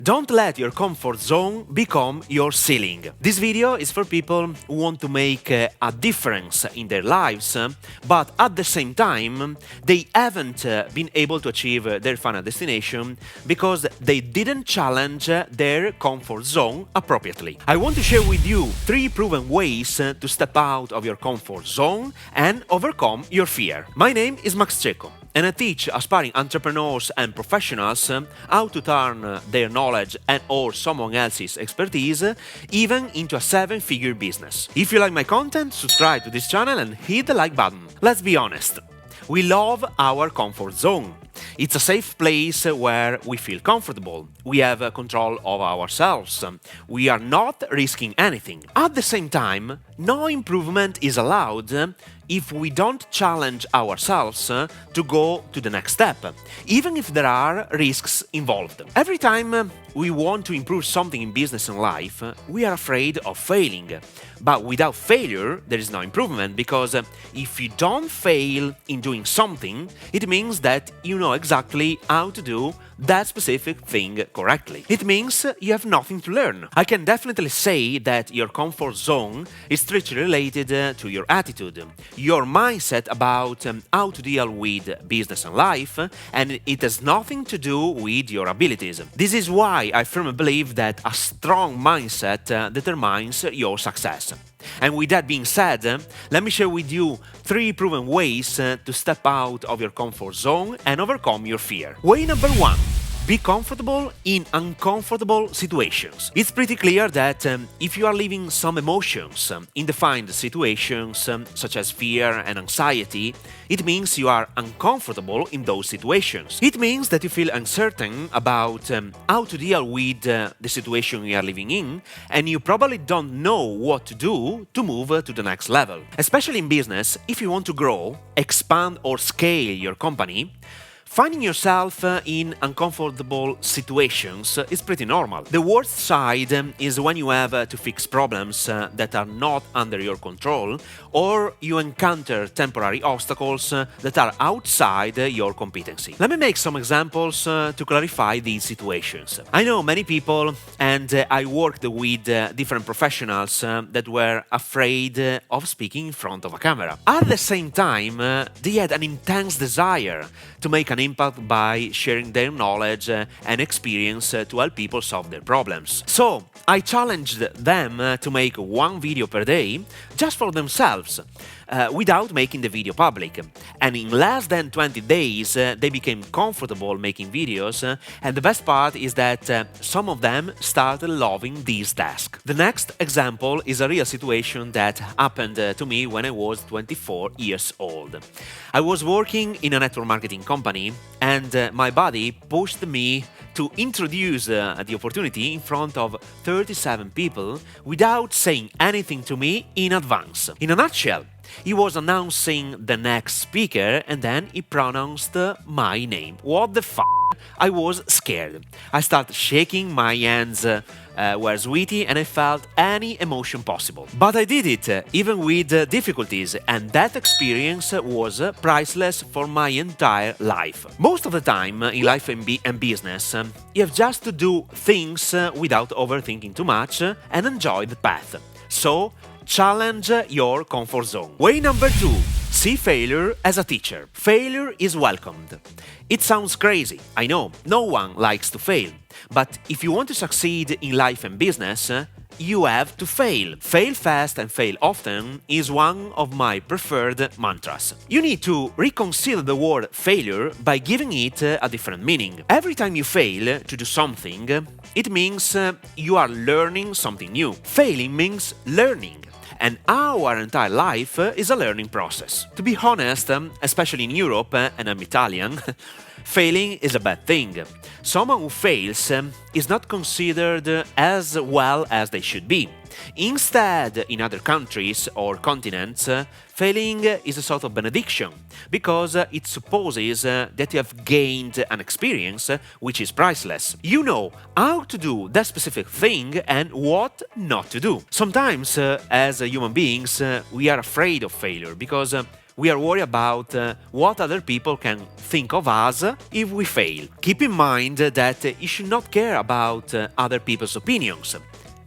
Don't let your comfort zone become your ceiling. This video is for people who want to make a difference in their lives, but at the same time, they haven't been able to achieve their final destination because they didn't challenge their comfort zone appropriately. I want to share with you 3 proven ways to step out of your comfort zone and overcome your fear. My name is Max Cecco, and I teach aspiring entrepreneurs and professionals how to turn their knowledge and or someone else's expertise even into a 7-figure business. If you like my content, subscribe to this channel and hit the like button. Let's be honest, we love our comfort zone. It's a safe place where we feel comfortable. We have control of ourselves. We are not risking anything. At the same time, no improvement is allowed if we don't challenge ourselves to go to the next step, even if there are risks involved. Every time we want to improve something in business and life, we are afraid of failing. But without failure, there is no improvement, because if you don't fail in doing something, it means that you know exactly how to do that specific thing correctly. It means you have nothing to learn. I can definitely say that your comfort zone is strictly related to your attitude, your mindset about how to deal with business and life, and it has nothing to do with your abilities. This is why I firmly believe that a strong mindset determines your success. And with that being said, let me share with you 3 proven ways to step out of your comfort zone and overcome your fear. Way number 1. Be comfortable in uncomfortable situations. It's pretty clear that if you are living some emotions in defined situations, such as fear and anxiety, it means you are uncomfortable in those situations. It means that you feel uncertain about how to deal with the situation you are living in, and you probably don't know what to do to move to the next level. Especially in business, if you want to grow, expand or scale your company, finding yourself in uncomfortable situations is pretty normal. The worst side is when you have to fix problems that are not under your control, or you encounter temporary obstacles that are outside your competency. Let me make some examples to clarify these situations. I know many people, and I worked with different professionals that were afraid of speaking in front of a camera. At the same time, they had an intense desire to make an impact by sharing their knowledge and experience to help people solve their problems. So I challenged them to make 1 video per day just for themselves, without making the video public. And in less than 20 days, they became comfortable making videos, and the best part is that some of them started loving this task. The next example is a real situation that happened to me when I was 24 years old. I was working in a network marketing company, and my body pushed me to introduce the opportunity in front of 37 people without saying anything to me in advance. In a nutshell, he was announcing the next speaker and then he pronounced my name. What the f***? I was scared. I started shaking, my hands were sweaty, and I felt any emotion possible. But I did it, even with difficulties, and that experience was priceless for my entire life. Most of the time in life and business, you have just to do things without overthinking too much and enjoy the path. So, challenge your comfort zone. Way number 2. See failure as a teacher. Failure is welcomed. It sounds crazy, I know, no one likes to fail. But if you want to succeed in life and business, you have to fail. Fail fast and fail often is one of my preferred mantras. You need to reconsider the word failure by giving it a different meaning. Every time you fail to do something, it means you are learning something new. Failing means learning. And our entire life is a learning process. To be honest, especially in Europe, and I'm Italian, failing is a bad thing. Someone who fails is not considered as well as they should be. Instead, in other countries or continents, failing is a sort of benediction, because it supposes that you have gained an experience which is priceless. You know how to do that specific thing and what not to do. Sometimes, as human beings, we are afraid of failure because We are worried about what other people can think of us if we fail. Keep in mind that you should not care about other people's opinions.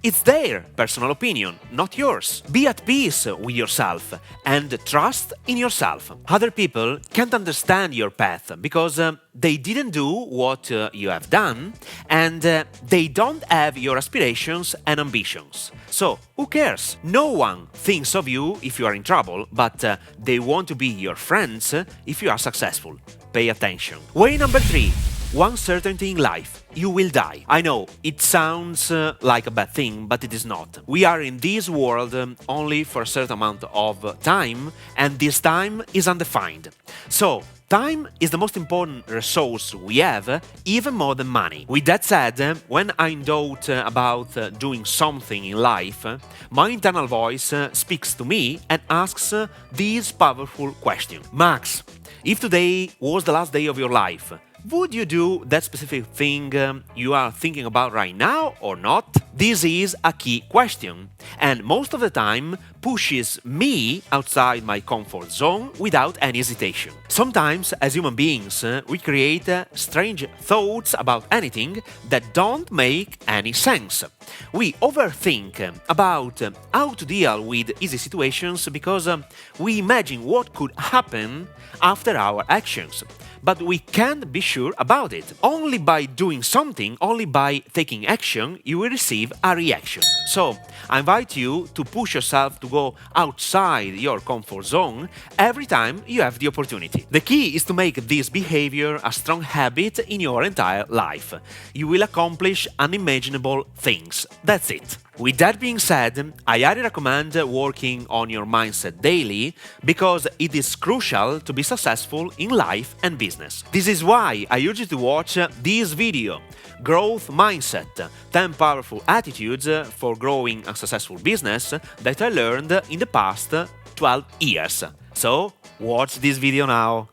It's their personal opinion, not yours. Be at peace with yourself and trust in yourself. Other people can't understand your path because they didn't do what you have done and they don't have your aspirations and ambitions. So, who cares? No one thinks of you if you are in trouble, but they want to be your friends if you are successful. Pay attention. Way number 3. One certainty in life. You will die. I know, it sounds like a bad thing, but it is not. We are in this world only for a certain amount of time, and this time is undefined. So, time is the most important resource we have, even more than money. With that said, when I'm in doubt about doing something in life, my internal voice speaks to me and asks this powerful question. Max, if today was the last day of your life, would you do that specific thing you are thinking about right now or not? This is a key question, and most of the time pushes me outside my comfort zone without any hesitation. Sometimes, as human beings, we create strange thoughts about anything that don't make any sense. We overthink about how to deal with easy situations because we imagine what could happen after our actions. But we can't be sure about it. Only by doing something, only by taking action, you will receive a reaction. So, I invite you to push yourself to go outside your comfort zone every time you have the opportunity. The key is to make this behavior a strong habit in your entire life. You will accomplish unimaginable things. That's it. With that being said, I highly recommend working on your mindset daily because it is crucial to be successful in life and business. This is why I urge you to watch this video, Growth Mindset, 10 Powerful Attitudes for Growing a Successful Business, that I learned in the past 12 years. So, watch this video now.